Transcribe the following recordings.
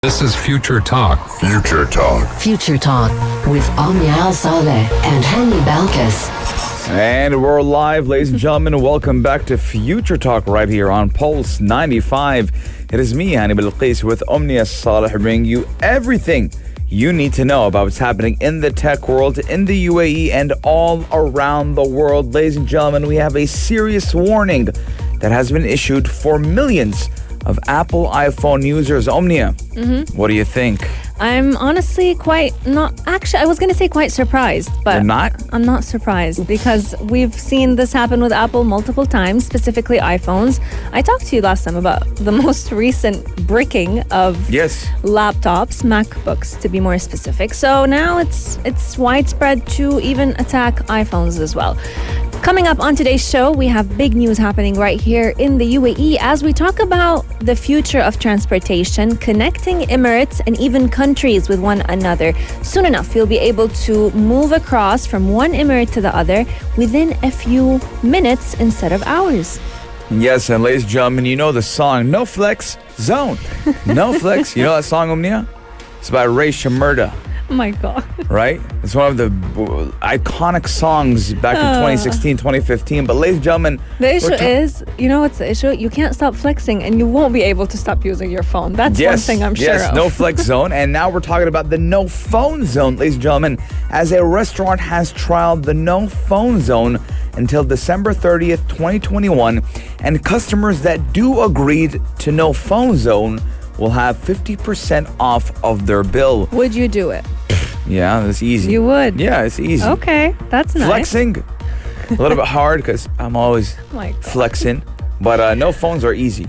This is Future Talk. Future Talk. Future Talk with Omnia Saleh and Hani Balkis. And we're live, ladies and gentlemen. Welcome back to Future Talk right here on Pulse 95. It is me, Hani Balkis, with Omnia Saleh, bringing you everything you need to know about what's happening in the tech world, in the UAE, and all around the world. Ladies and gentlemen, we have a serious warning that has been issued for millions of Apple iPhone users. Omnia, what do you think? I'm honestly quite I was going to say quite surprised, but You're not? I'm not surprised because we've seen this happen with Apple multiple times, specifically iPhones. I talked to you last time about the most recent bricking of laptops, MacBooks to be more specific. So now it's widespread to even attack iPhones as well. Coming up on today's show, we have big news happening right here in the UAE as we talk about the future of transportation, connecting Emirates and even countries with one another. Soon enough, you'll be able to move across from one Emirate to the other within a few minutes instead of hours. Yes, and ladies and gentlemen, you know the song No Flex Zone. No Flex. You know that song, Omnia? It's by Ray Shamerda. Oh my God. Right? It's one of the iconic songs back in 2016, 2015. But ladies and gentlemen, the issue is, you know what's the issue? You can't stop flexing and you won't be able to stop using your phone. That's one thing I'm sure of. Yes, no flex zone. And now we're talking about the no phone zone, ladies and gentlemen, as a restaurant has trialed the no phone zone until December 30th, 2021. And customers that do agree to no phone zone will have 50% off of their bill. Would you do it? Yeah, that's easy. You would? Yeah, it's easy. Okay, that's nice. Flexing, a little bit hard because I'm always flexing. But no phones are easy.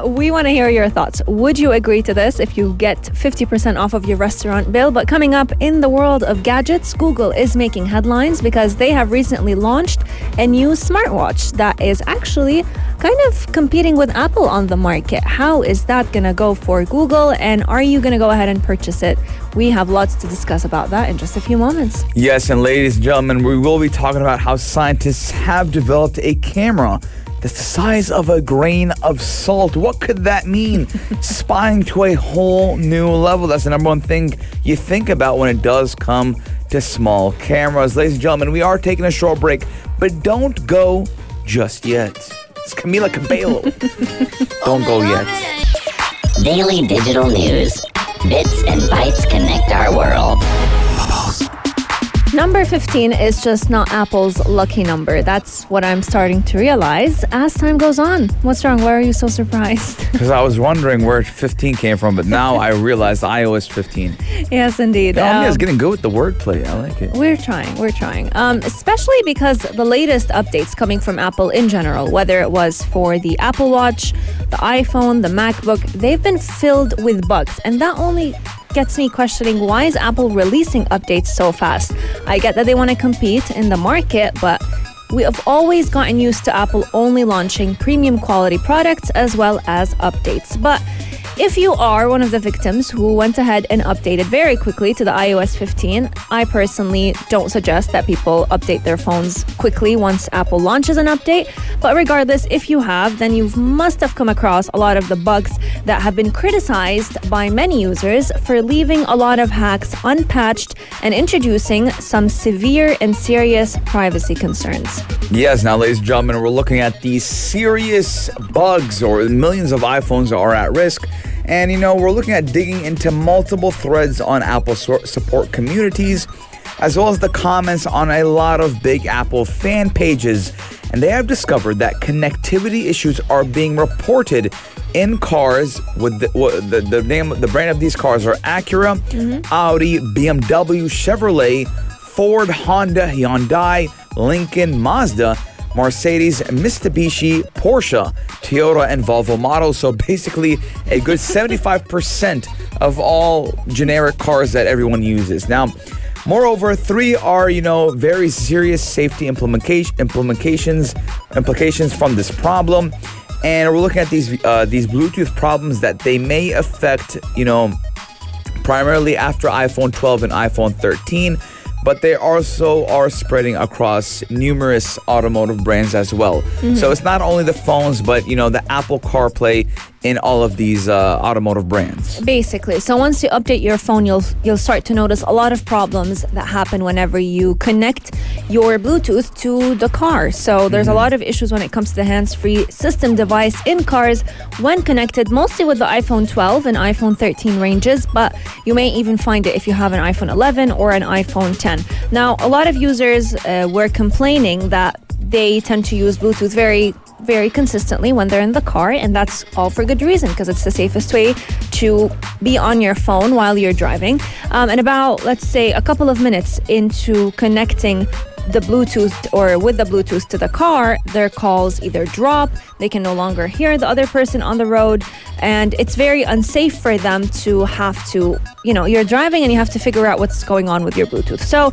We want to hear your thoughts. Would you agree to this if you get 50% off of your restaurant bill? But coming up in the world of gadgets, Google is making headlines because they have recently launched a new smartwatch that is actually kind of competing with Apple on the market. How is that going to go for Google? And are you going to go ahead and purchase it? We have lots to discuss about that in just a few moments. Yes, and ladies and gentlemen, we will be talking about how scientists have developed a camera that's the size of a grain of salt. What could that mean? Spying to a whole new level. That's the number one thing you think about when it does come to small cameras. Ladies and gentlemen, we are taking a short break, but don't go just yet. It's Camila Cabello. Don't go yet. Daily digital news. Bits and bytes connect our world. Number 15 is just not Apple's lucky number. That's what I'm starting to realize as time goes on. What's wrong? Why are you so surprised? Because I was wondering where 15 came from, but now I realized iOS 15. Yes, indeed. Omnia's getting good with the wordplay. I like it. We're trying. Especially because the latest updates coming from Apple in general, whether it was for the Apple Watch, the iPhone, the MacBook, they've been filled with bugs. And that only gets me questioning, why is Apple releasing updates so fast? I get that they want to compete in the market, but we have always gotten used to Apple only launching premium quality products as well as updates. But if you are one of the victims who went ahead and updated very quickly to the iOS 15, I personally don't suggest that people update their phones quickly once Apple launches an update. But regardless, if you have, then you must have come across a lot of the bugs that have been criticized by many users for leaving a lot of hacks unpatched and introducing some severe and serious privacy concerns. Yes, now ladies and gentlemen, we're looking at these serious bugs, or millions of iPhones are at risk. And, we're looking at digging into multiple threads on Apple support communities, as well as the comments on a lot of big Apple fan pages. And they have discovered that connectivity issues are being reported in cars with the brand of these cars are Acura, Audi, BMW, Chevrolet, Ford, Honda, Hyundai, Lincoln, Mazda, Mercedes, Mitsubishi, Porsche, Toyota, and Volvo models. So basically a good 75% of all generic cars that everyone uses. Now, moreover, 3 are, very serious safety implications from this problem. And we're looking at these Bluetooth problems that they may affect, primarily after iPhone 12 and iPhone 13. but they also are spreading across numerous automotive brands as well. Mm-hmm. So it's not only the phones, but, you know, the Apple CarPlay in all of these automotive brands. Basically, so once you update your phone, you'll start to notice a lot of problems that happen whenever you connect your Bluetooth to the car. So there's a lot of issues when it comes to the hands-free system device in cars when connected, mostly with the iPhone 12 and iPhone 13 ranges, but you may even find it if you have an iPhone 11 or an iPhone 10. Now, a lot of users were complaining that they tend to use Bluetooth very consistently when they're in the car, and that's all for good reason, because it's the safest way to be on your phone while you're driving. And about, let's say, a couple of minutes into connecting the Bluetooth or with the Bluetooth to the car, their calls either drop, they can no longer hear the other person on the road, and it's very unsafe for them to have to, you're driving and you have to figure out what's going on with your Bluetooth. So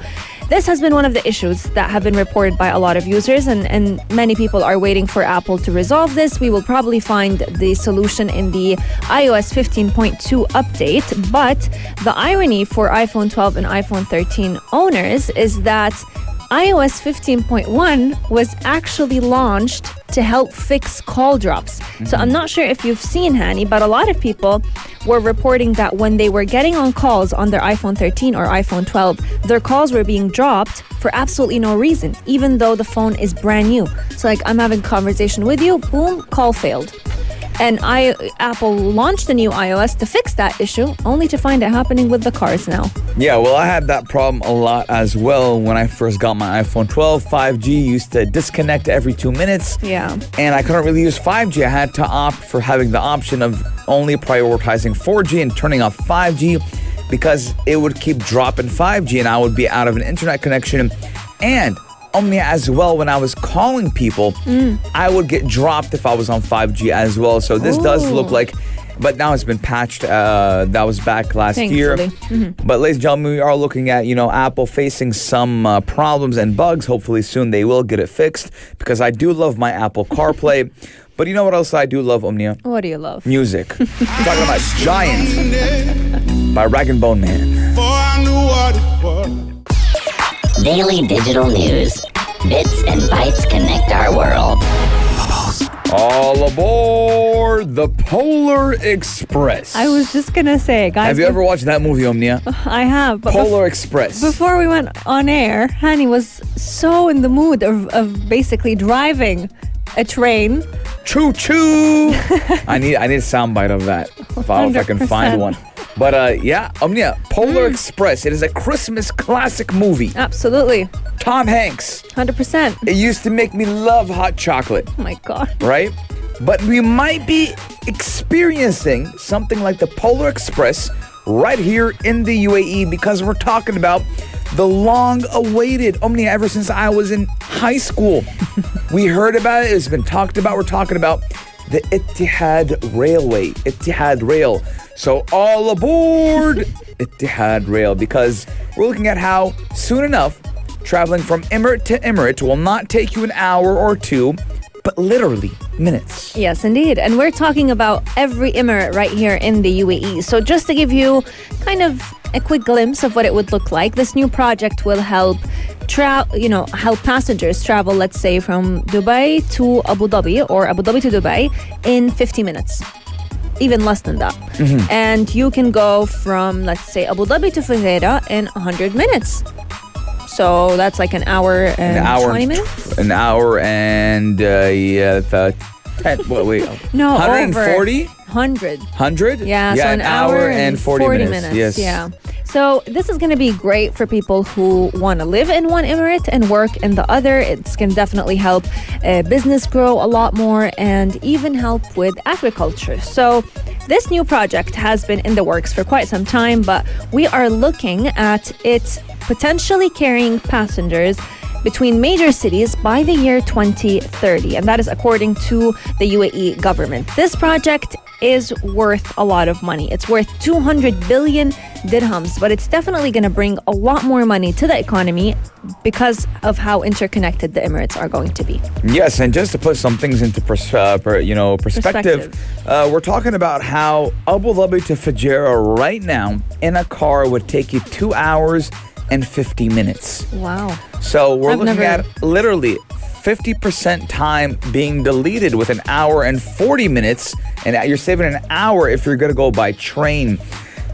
this has been one of the issues that have been reported by a lot of users, and many people are waiting for Apple to resolve this. We will probably find the solution in the iOS 15.2 update, but the irony for iPhone 12 and iPhone 13 owners is that iOS 15.1 was actually launched to help fix call drops. So I'm not sure if you've seen, Hani, but a lot of people were reporting that when they were getting on calls on their iPhone 13 or iPhone 12, their calls were being dropped for absolutely no reason, even though the phone is brand new. So like, I'm having a conversation with you, boom, call failed. And Apple launched the new iOS to fix that issue, only to find it happening with the cars now. Yeah, well, I had that problem a lot as well when I first got my iPhone 12. 5G used to disconnect every 2 minutes. Yeah. And I couldn't really use 5G. I had to opt for having the option of only prioritizing 4G and turning off 5G because it would keep dropping 5G and I would be out of an internet connection. And as well, when I was calling people, I would get dropped if I was on 5G as well. So this does look like, but now it's been patched. That was back last year. But ladies and gentlemen, we are looking at, Apple facing some problems and bugs. Hopefully soon they will get it fixed, because I do love my Apple CarPlay. But you know what else I do love, Omnia? What do you love? Music. I'm talking about Giant by Rag & Bone Man. Daily digital news. Bits and bytes connect our world. All aboard the Polar Express. I was just going to say, guys. Have you ever watched that movie, Omnia? I have. But Polar Express. Before we went on air, Hani was so in the mood of basically driving a train. Choo choo. I need a soundbite of that if I can find one. But Omnia, Polar Express. It is a Christmas classic movie. Absolutely. Tom Hanks. 100%. It used to make me love hot chocolate. Oh my God. Right? But we might be experiencing something like the Polar Express right here in the UAE, because we're talking about the long-awaited, Omnia, ever since I was in high school. We heard about it. It's been talked about. We're talking about the Etihad Railway, Etihad Rail. So all aboard Etihad Rail, because we're looking at how soon enough traveling from Emirate to Emirate will not take you an hour or two, but literally minutes. Yes, indeed. And we're talking about every emirate right here in the UAE. So just to give you kind of a quick glimpse of what it would look like, this new project will help help passengers travel, let's say, from Dubai to Abu Dhabi or Abu Dhabi to Dubai in 50 minutes. Even less than that. And you can go from, let's say, Abu Dhabi to Fujairah in 100 minutes. So that's like an hour and 20 minutes? An hour and, 10, wait. No, 140? 100. 100? Yeah, so an hour and 40 minutes. Yes. Yeah. So this is going to be great for people who want to live in one emirate and work in the other. It's going to definitely help business grow a lot more and even help with agriculture. So this new project has been in the works for quite some time, but we are looking at it potentially carrying passengers between major cities by the year 2030, and that is according to the UAE government. This project is worth a lot of money. It's worth 200 billion dirhams, but it's definitely going to bring a lot more money to the economy because of how interconnected the Emirates are going to be. Yes, and just to put some things into perspective. We're talking about how Abu Dhabi to Fujairah right now in a car would take you 2 hours and 50 minutes. Wow. So we're looking at literally 50% time being deleted with an hour and 40 minutes, and you're saving an hour if you're going to go by train.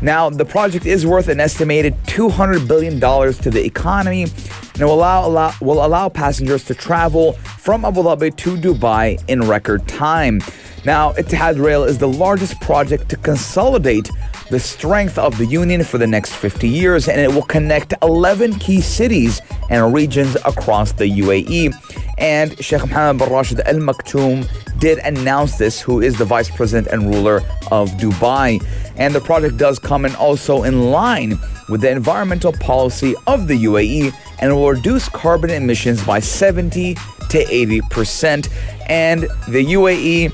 Now, the project is worth an estimated $200 billion to the economy, and will allow passengers to travel from Abu Dhabi to Dubai in record time. Now, Etihad Rail is the largest project to consolidate the strength of the union for the next 50 years, and it will connect 11 key cities and regions across the UAE. And Sheikh Mohammed bin Rashid Al Maktoum did announce this, who is the vice president and ruler of Dubai. And the project does come in also in line with the environmental policy of the UAE, and will reduce carbon emissions by 70 to 80%. And the UAE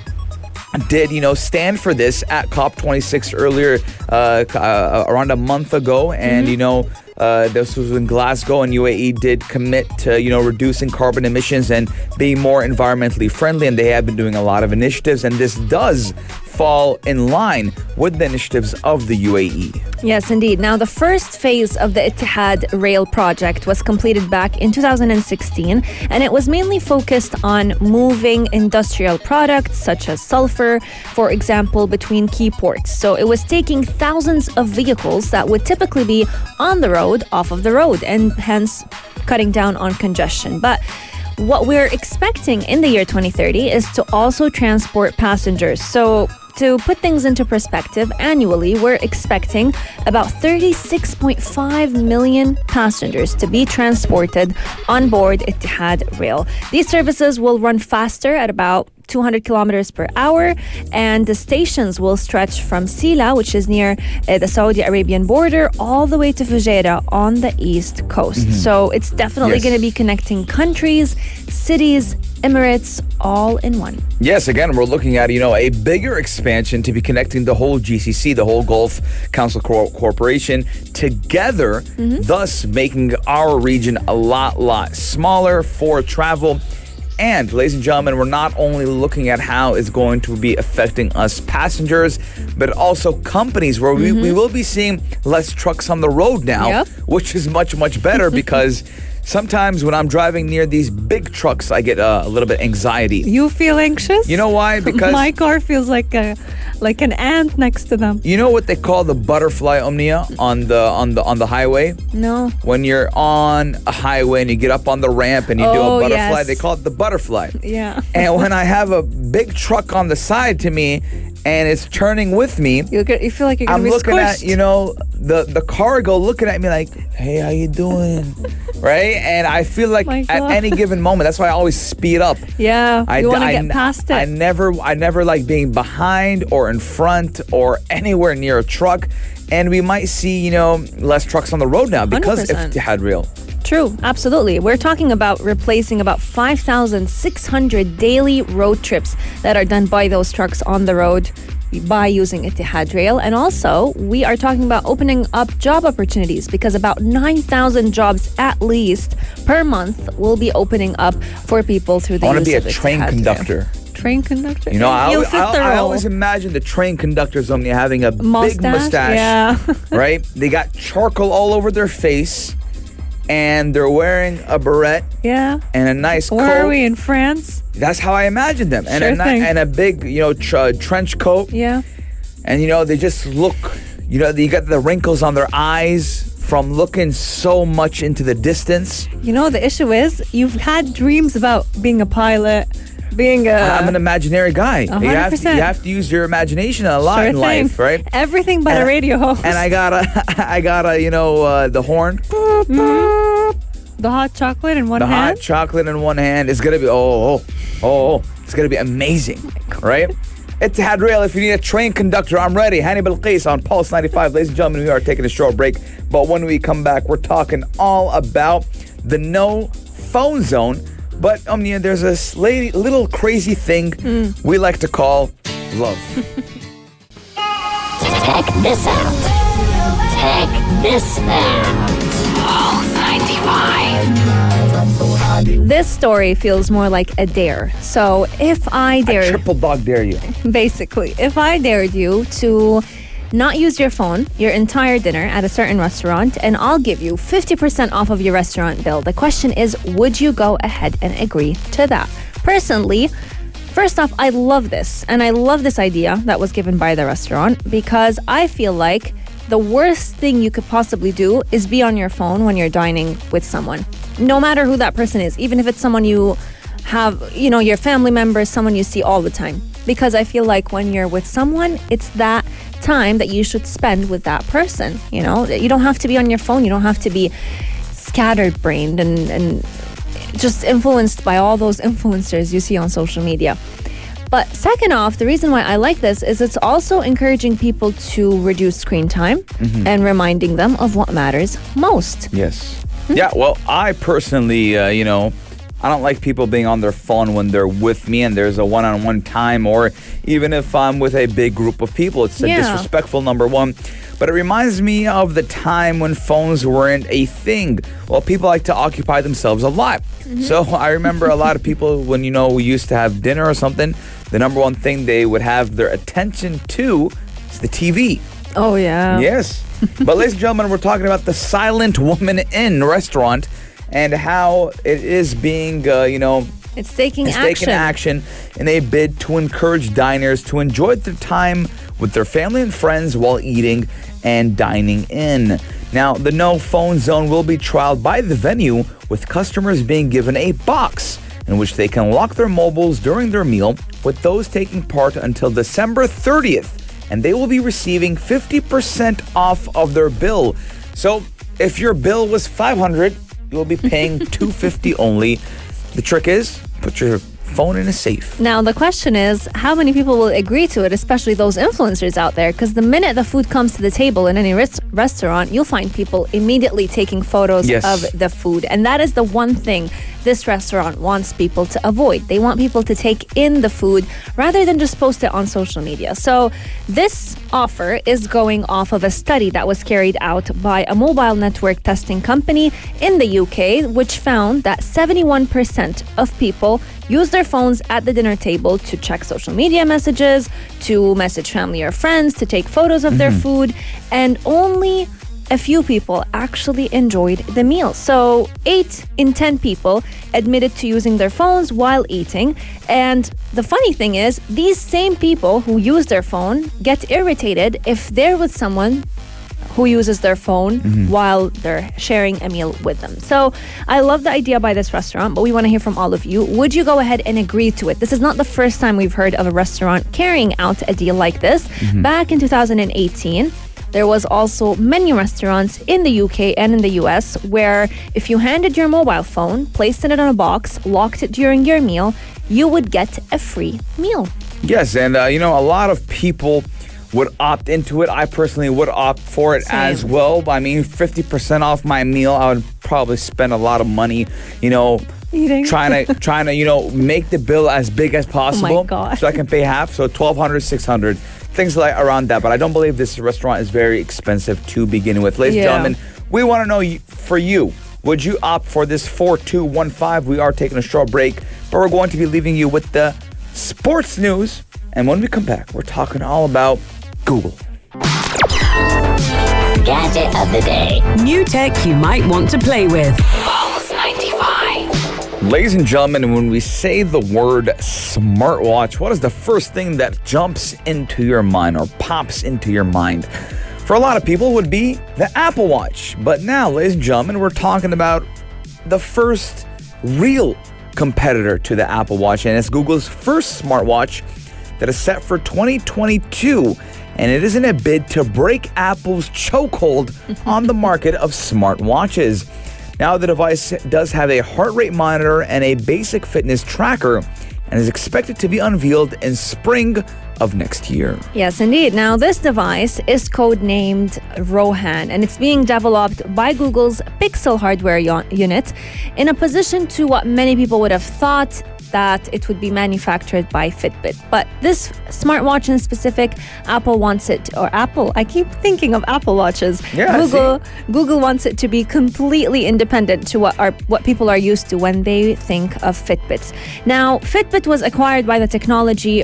did, stand for this at COP26 earlier, around a month ago. And, this was in Glasgow, and UAE did commit to, reducing carbon emissions and being more environmentally friendly. And they have been doing a lot of initiatives, and this does fall in line with the initiatives of the UAE. Yes, indeed. Now, the first phase of the Etihad Rail project was completed back in 2016, and it was mainly focused on moving industrial products such as sulfur, for example, between key ports. So it was taking thousands of vehicles that would typically be on the road off of the road, and hence cutting down on congestion. But what we're expecting in the year 2030 is to also transport passengers. So to put things into perspective, annually, we're expecting about 36.5 million passengers to be transported on board Etihad Rail. These services will run faster at about 200 kilometers per hour, and the stations will stretch from Sila, which is near the Saudi Arabian border, all the way to Fujairah on the east coast. So it's definitely going to be connecting countries, cities, Emirates, all in one. Yes, again, we're looking at, a bigger expansion to be connecting the whole GCC, the whole Gulf Council Corporation together, thus making our region a lot smaller for travel. And, ladies and gentlemen, we're not only looking at how it's going to be affecting us passengers, but also companies, where we will be seeing less trucks on the road now, which is much better because sometimes when I'm driving near these big trucks, I get a little bit anxiety. You feel anxious? You know why? Because my car feels like an ant next to them. You know what they call the butterfly, Omnia, on the highway? No. When you're on a highway and you get up on the ramp and you do a butterfly, yes. they call it the butterfly. Yeah. And when I have a big truck on the side to me and it's turning with me, You feel like you're going I'm to be looking squished. at, the cargo looking at me like, hey, how you doing? Right? And I feel like My at God. any given moment, that's why I always speed up. Yeah, you want to get past it. I never like being behind or in front or anywhere near a truck. And we might see, less trucks on the road now because of 100%. Etihad Rail. True, absolutely. We're talking about replacing about 5,600 daily road trips that are done by those trucks on the road by using Etihad Rail. And also, we are talking about opening up job opportunities, because about 9,000 jobs at least per month will be opening up for people through the I want use to be a of train Etihad conductor. Rail. Train conductor. I You'll fit the I role. always imagine the train conductors only having a big mustache. Yeah. Right? They got charcoal all over their face, and they're wearing a beret Yeah. and a nice coat. Where are we, in France? That's how I imagine them. And, Sure thing. and a big, trench coat. Yeah. And, they just look, you got the wrinkles on their eyes from looking so much into the distance. The issue is you've had dreams about being a pilot, being a... I'm an imaginary guy. 100%. You have to use your imagination a lot Sure in thing. life, right? Everything but a radio host. And I got the horn. The hot chocolate in one The hand. hot chocolate in one hand is gonna be it's gonna be amazing, right? Etihad Rail. If you need a train conductor, I'm ready. Hani Bilqis on Pulse 95. Ladies and gentlemen, we are taking a short break, but when we come back, we're talking all about the no phone zone. But Omnia, there's this little crazy thing we like to call love. Check this out. Check this out. Pulse 95. This story feels more like a dare. So if I I dared, triple dog dare you. basically, if I dared you to not use your phone your entire dinner at a certain restaurant, and I'll give you 50% off of your restaurant bill. The question is, would you go ahead and agree to that? Personally, first off, I love this. And I love this idea that was given by the restaurant, because I feel like the worst thing you could possibly do is be on your phone when you're dining with someone. No matter who that person is, even if it's someone you have, your family members, someone you see all the time. Because I feel like when you're with someone, it's that time that you should spend with that person. You don't have to be on your phone. You don't have to be scattered-brained and just influenced by all those influencers you see on social media. But second off, the reason why I like this is it's also encouraging people to reduce screen time and reminding them of what matters most. Yes. Yeah, well, I personally, I don't like people being on their phone when they're with me and there's a one-on-one time, or even if I'm with a big group of people. It's disrespectful, number one. But it reminds me of the time when phones weren't a thing. Well, people like to occupy themselves a lot. So I remember a lot of people when, we used to have dinner or something, the number one thing they would have their attention to is the TV. Oh, yeah. Yes. But ladies and gentlemen, we're talking about the Silent Woman Inn restaurant and how it is being, it's taking action in a bid to encourage diners to enjoy their time with their family and friends while eating and dining in. Now, the no phone zone will be trialed by the venue, with customers being given a box in which they can lock their mobiles during their meal, with those taking part until December 30th. And they will be receiving 50% off of their bill. So if your bill was $500, you'll be paying $250 only. The trick is, put your phone in a safe. Now, the question is, how many people will agree to it, especially those influencers out there? Because the minute the food comes to the table in any restaurant, you'll find people immediately taking photos of the food. And that is the one thing this restaurant wants people to avoid. They want people to take in the food rather than just post it on social media. So this offer is going off of a study that was carried out by a mobile network testing company in the UK, which found that 71% of people use their phones at the dinner table to check social media messages, to message family or friends, to take photos of their food, and only a few people actually enjoyed the meal. So 8 in 10 people admitted to using their phones while eating. And the funny thing is, these same people who use their phone get irritated if they're with someone who uses their phone while they're sharing a meal with them. So I love the idea by this restaurant, but we want to hear from all of you. Would you go ahead and agree to it? This is not the first time we've heard of a restaurant carrying out a deal like this. Back in 2018, there was also many restaurants in the UK and in the US where if you handed your mobile phone, placed it in a box, locked it during your meal, you would get a free meal. Yes, and a lot of people would opt into it. I personally would opt for it as well. I mean, 50% off my meal, I would probably spend a lot of money, Eating. trying to, make the bill as big as possible. Oh my God. So I can pay half, so $1,200, $600, things like around that. But I don't believe this restaurant is very expensive to begin with. Ladies and gentlemen, we want to know for you, would you opt for this 4215? We are taking a short break, but we're going to be leaving you with the sports news. And when we come back, we're talking all about Google. Gadget of the day. New tech you might want to play with. Pulse 95. Ladies and gentlemen, when we say the word smartwatch, what is the first thing that jumps into your mind or pops into your mind? For a lot of people, it would be the Apple Watch. But now, ladies and gentlemen, we're talking about the first real competitor to the Apple Watch, and it's Google's first smartwatch that is set for 2022. And it is in a bid to break Apple's chokehold on the market of smartwatches. Now, the device does have a heart rate monitor and a basic fitness tracker and is expected to be unveiled in spring of next year. Yes, indeed. Now, this device is codenamed Rohan, and it's being developed by Google's Pixel hardware unit in opposition to what many people would have thought that it would be manufactured by Fitbit. But this smartwatch in specific, Apple wants it, or Apple, I keep thinking of Apple Watches. Yeah, Google wants it to be completely independent to what people are used to when they think of Fitbits. Now, Fitbit was acquired by the technology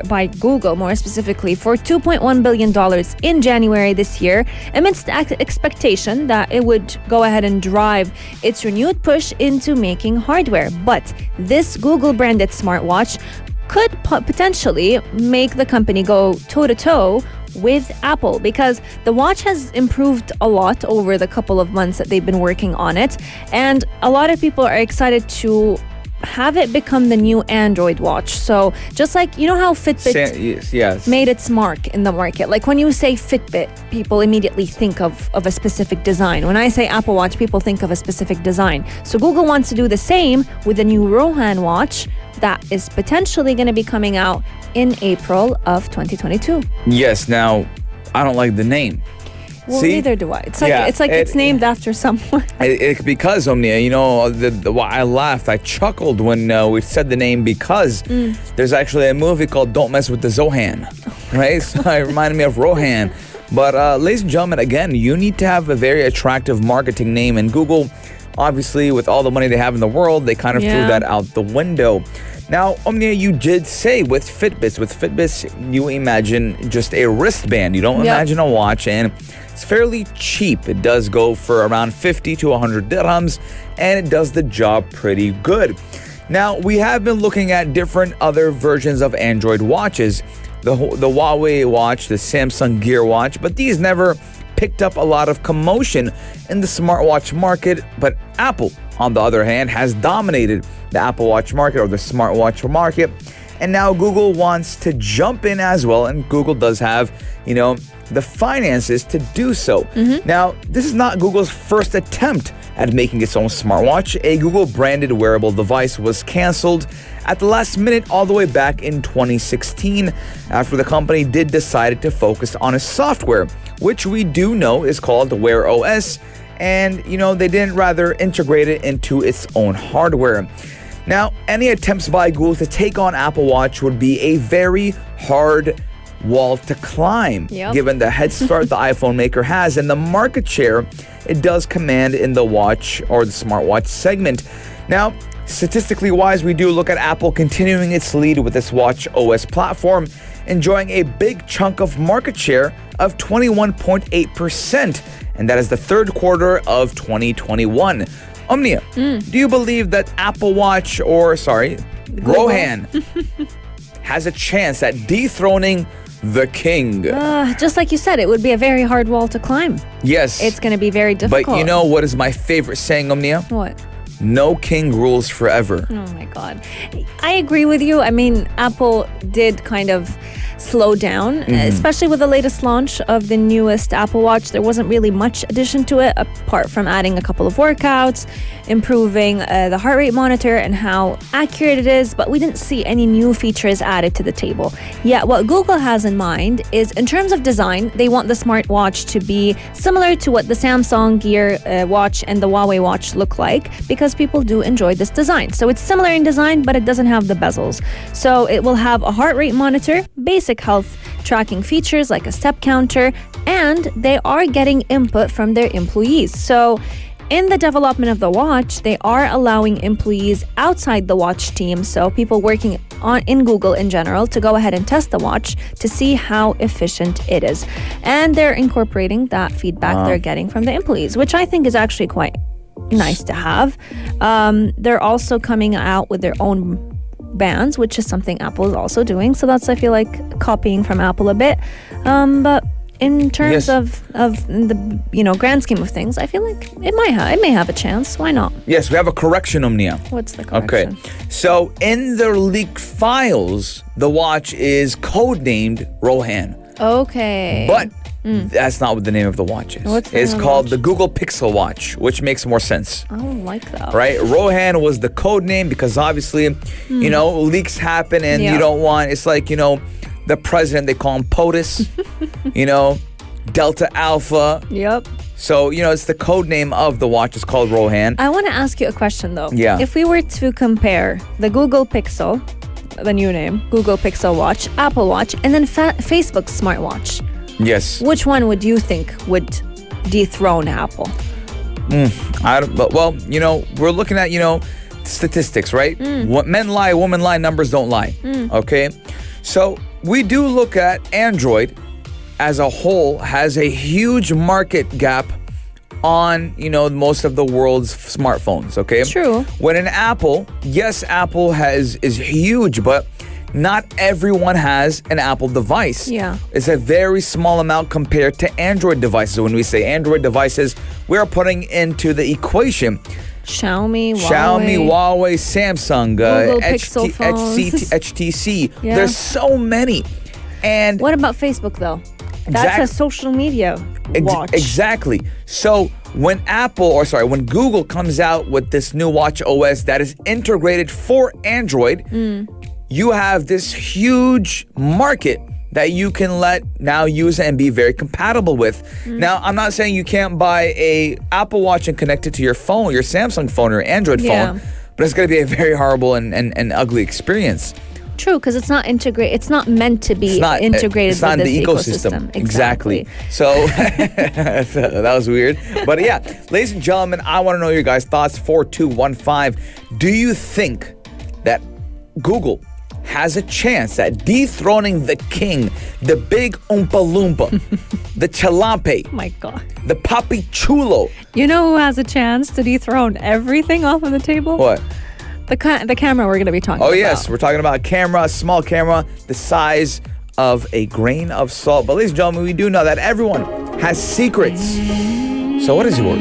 by Google, more specifically, for $2.1 billion in January this year, amidst the expectation that it would go ahead and drive its renewed push into making hardware. But this Google-branded smartwatch could potentially make the company go toe-to-toe with Apple, because the watch has improved a lot over the couple of months that they've been working on it, and a lot of people are excited to have it become the new Android watch. So just like, you know how Fitbit yes. made its mark in the market. Like when you say Fitbit, people immediately think of a specific design. When I say Apple Watch, people think of a specific design. So Google wants to do the same with the new Rohan watch that is potentially going to be coming out in April of 2022. Yes, now, I don't like the name. Well, See? neither do I. It's named after someone. Because, Omnia, you know, I laughed, I chuckled when we said the name, because there's actually a movie called Don't Mess with the Zohan, right? So it reminded me of Rohan. But ladies and gentlemen, again, you need to have a very attractive marketing name, and Google, obviously, with all the money they have in the world, they kind of threw that out the window. Now, Omnia, you did say with Fitbits, you imagine just a wristband. You don't imagine a watch, and it's fairly cheap. It does go for around 50 to 100 dirhams, and it does the job pretty good. Now, we have been looking at different other versions of Android watches, the Huawei watch, the Samsung Gear watch, but these never picked up a lot of commotion in the smartwatch market. But Apple, on the other hand, has dominated the Apple Watch market, or the smartwatch market. And now Google wants to jump in as well, and Google does have, you know, the finances to do so. Now, this is not Google's first attempt at making its own smartwatch. A Google-branded wearable device was canceled at the last minute all the way back in 2016 after the company did decide to focus on a software, which we do know is called Wear OS, and, you know, they didn't rather integrate it into its own hardware. Now, any attempts by Google to take on Apple Watch would be a very hard wall to climb, given the head start the iPhone maker has and the market share it does command in the watch or the smartwatch segment. Now, statistically wise, we do look at Apple continuing its lead with its Watch OS platform, enjoying a big chunk of market share of 21.8%, and that is the third quarter of 2021. Omnia, do you believe that Apple Watch, Rohan, has a chance at dethroning the king? Just like you said, it would be a very hard wall to climb. Yes. It's going to be very difficult. But you know what is my favorite saying, Omnia? What? No king rules forever. Oh my God. I agree with you. I mean, Apple did kind of slow down, especially with the latest launch of the newest Apple Watch. There wasn't really much addition to it apart from adding a couple of workouts, improving the heart rate monitor and how accurate it is, but we didn't see any new features added to the table. Yet what Google has in mind is, in terms of design, they want the smartwatch to be similar to what the Samsung Gear watch and the Huawei watch look like, because people do enjoy this design. So it's similar in design, but it doesn't have the bezels. So it will have a heart rate monitor, basic health tracking features like a step counter, and they are getting input from their employees. So in the development of the watch, they are allowing employees outside the watch team, so people working in Google in general, to go ahead and test the watch to see how efficient it is. And they're incorporating that feedback they're getting from the employees, which I think is actually quite nice to have. They're also coming out with their own bands, which is something Apple is also doing. So that's, I feel like, copying from Apple a bit. But in terms of the grand scheme of things, I feel like it may have a chance. Why not? Yes, we have a correction, Omnia. What's the correction? Okay, so in their leaked files, the watch is codenamed Rohan. Okay. But that's not what the name of the watch is. What's the it's name of called the the Google Pixel Watch, which makes more sense. I don't like that. Right? Rohan was the code name because obviously, leaks happen and you don't want, it's like, the president, they call him POTUS, Delta Alpha. Yep. So, it's the code name of the watch. It's called Rohan. I want to ask you a question though. Yeah. If we were to compare the Google Pixel, the new name, Google Pixel Watch, Apple Watch, and then Facebook's smartwatch, Yes. which one would you think would dethrone Apple? We're looking at, statistics, right? What men lie, women lie, numbers don't lie. Okay? So we do look at Android as a whole has a huge market gap on, most of the world's smartphones, okay? True. When in Apple, yes, Apple is huge, but not everyone has an Apple device. Yeah. It's a very small amount compared to Android devices. When we say Android devices, we're putting into the equation Xiaomi, Huawei, Samsung, Google Pixel phones. HTC. Yeah. There's so many. And What about Facebook though? That's a social media watch. Exactly. So when Google comes out with this new watch OS that is integrated for Android, you have this huge market that you can let now use and be very compatible with. Now, I'm not saying you can't buy a Apple Watch and connect it to your phone, your Samsung phone or Android phone, but it's going to be a very horrible and ugly experience. True, because it's not integrated. It's not meant to be integrated it's not with in this the ecosystem. Exactly. So that was weird. But yeah, ladies and gentlemen, I want to know your guys' thoughts. 4215. Do you think that Google has a chance at dethroning the king, the big Oompa Loompa, the Chalampe, Oh my God. the Papi Chulo? You know who has a chance to dethrone everything off of the table? What? The camera we're going to be talking about. Oh, yes. We're talking about a camera, a small camera, the size of a grain of salt. But ladies and gentlemen, we do know that everyone has secrets. So what is yours?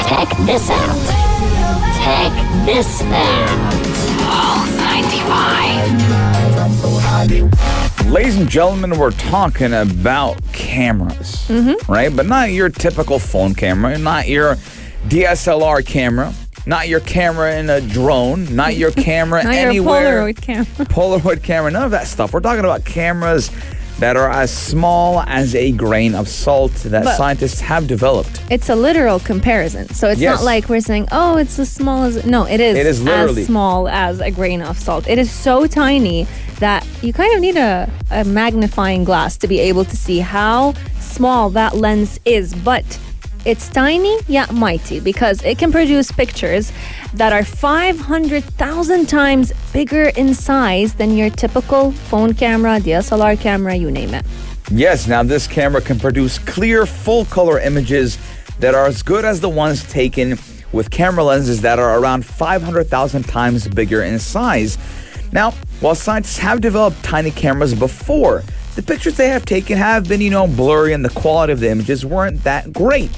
Check this out. Check this out. Pulse 95. Ladies and gentlemen, we're talking about cameras, right? But not your typical phone camera, not your DSLR camera, not your camera in a drone, not your camera Not anywhere. your Polaroid camera. Polaroid camera, none of that stuff. We're talking about cameras that are as small as a grain of salt that scientists have developed. It's a literal comparison. So it's not like we're saying, oh, it's as small as... No, it is literally as small as a grain of salt. It is so tiny that you kind of need a magnifying glass to be able to see how small that lens is. But it's tiny yet mighty because it can produce pictures that are 500,000 times bigger in size than your typical phone camera, DSLR camera, you name it. Yes, now this camera can produce clear, full-color images that are as good as the ones taken with camera lenses that are around 500,000 times bigger in size. Now, while scientists have developed tiny cameras before, the pictures they have taken have been, blurry and the quality of the images weren't that great.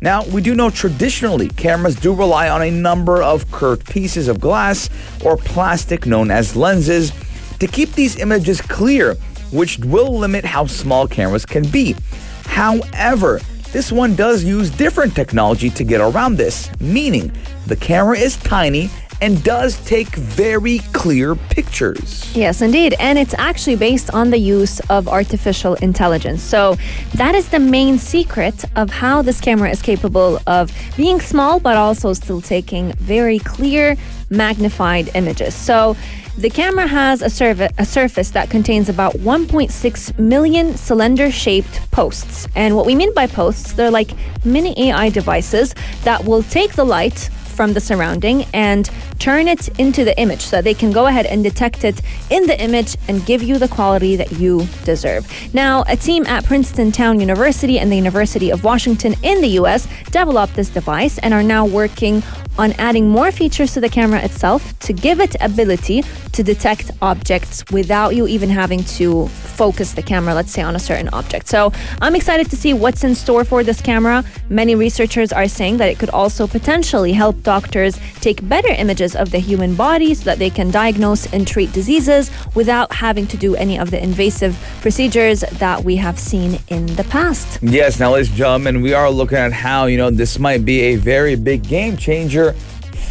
Now, we do know traditionally cameras do rely on a number of curved pieces of glass or plastic known as lenses to keep these images clear, which will limit how small cameras can be. However, this one does use different technology to get around this, meaning the camera is tiny and does take very clear pictures. Yes, indeed. And it's actually based on the use of artificial intelligence. So that is the main secret of how this camera is capable of being small, but also still taking very clear, magnified images. So the camera has a surface that contains about 1.6 million cylinder-shaped posts. And what we mean by posts, they're like mini AI devices that will take the light from the surrounding and turn it into the image so that they can go ahead and detect it in the image and give you the quality that you deserve. Now, a team at Princeton Town University and the University of Washington in the US developed this device and are now working on adding more features to the camera itself to give it ability to detect objects without you even having to focus the camera, let's say, on a certain object. So I'm excited to see what's in store for this camera. Many researchers are saying that it could also potentially help doctors take better images of the human body so that they can diagnose and treat diseases without having to do any of the invasive procedures that we have seen in the past. Yes, now ladies and gentlemen, we are looking at how, this might be a very big game changer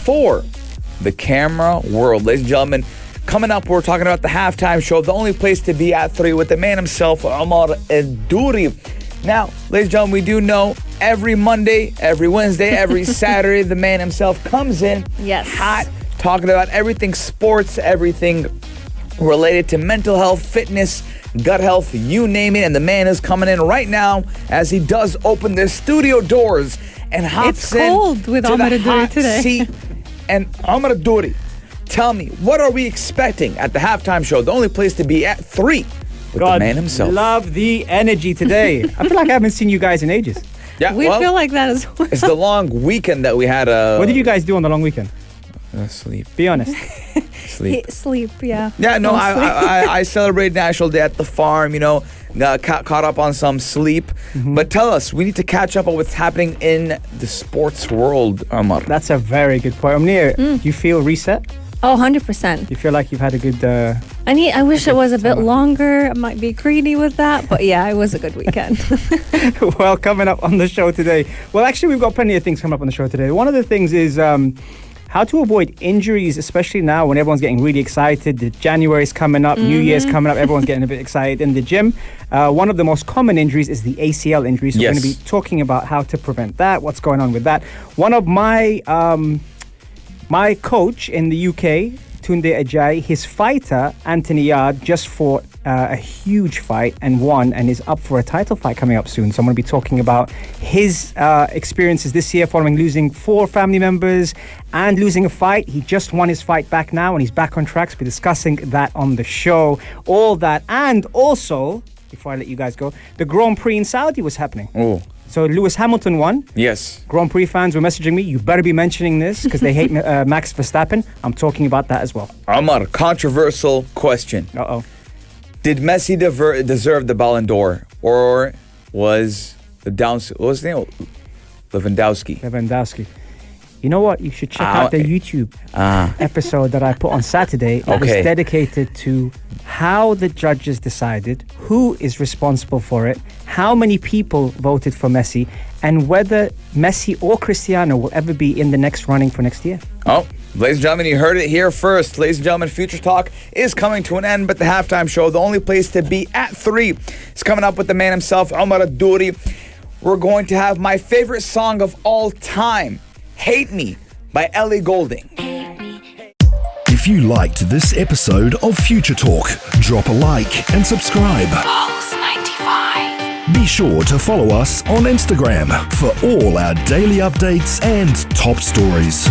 for the camera world. Ladies and gentlemen, coming up, we're talking about the halftime show, the only place to be at 3 with the man himself, Omar El-Douri. Now, ladies and gentlemen, we do know every Monday, every Wednesday, every Saturday, the man himself comes in Yes. hot, talking about everything sports, everything related to mental health, fitness, gut health, you name it. And the man is coming in right now as he does open the studio doors and hops It's in cold with to the Amar Adouri hot today. seat. And Amar Adouri, tell me, what are we expecting at the halftime show? The only place to be at 3 with the man himself. Love the energy today. I feel like I haven't seen you guys in ages. Yeah, We well, feel like that as well. it's the long weekend that we had. What did you guys do on the long weekend? Sleep. Be honest. Sleep. Sleep, yeah. Yeah, no, Mostly. I celebrated National Day at the farm, got caught up on some sleep. But tell us, we need to catch up on what's happening in the sports world, Amar. That's a very good point. Omnia, do you feel reset? Oh, 100%. You feel like you've had a good... I wish it was a bit longer. I might be greedy with that, but yeah, it was a good weekend. Well, coming up on the show today. Well, actually, we've got plenty of things coming up on the show today. One of the things is how to avoid injuries, especially now when everyone's getting really excited. The January's coming up, New Year's coming up. Everyone's getting a bit excited in the gym. One of the most common injuries is the ACL injury. So we're going to be talking about how to prevent that, what's going on with that. One of my coach in the UK, Tunde Ajayi, his fighter, Anthony Yard, just fought a huge fight and won and is up for a title fight coming up soon. So I'm going to be talking about his experiences this year following losing 4 family members and losing a fight. He just won his fight back now and he's back on track. So we'll be discussing that on the show. All that. And also, before I let you guys go, the Grand Prix in Saudi was happening. Oh. So Lewis Hamilton won. Yes. Grand Prix fans were messaging me, you better be mentioning this because they hate Max Verstappen. I'm talking about that as well. Amar, controversial question. Uh-oh. Did Messi deserve the Ballon d'Or? Or was what was his name? Lewandowski. You know what? You should check out the YouTube episode that I put on Saturday. It was dedicated to how the judges decided, who is responsible for it, how many people voted for Messi, and whether Messi or Cristiano will ever be in the next running for next year. Oh, ladies and gentlemen, you heard it here first. Ladies and gentlemen, Future Talk is coming to an end, but the halftime show, the only place to be at 3, is coming up with the man himself, Amar Adouri. We're going to have my favorite song of all time, Hate Me by Ellie Goulding. If you liked this episode of Future Talk, drop a like and subscribe. Pulse 95. Be sure to follow us on Instagram for all our daily updates and top stories.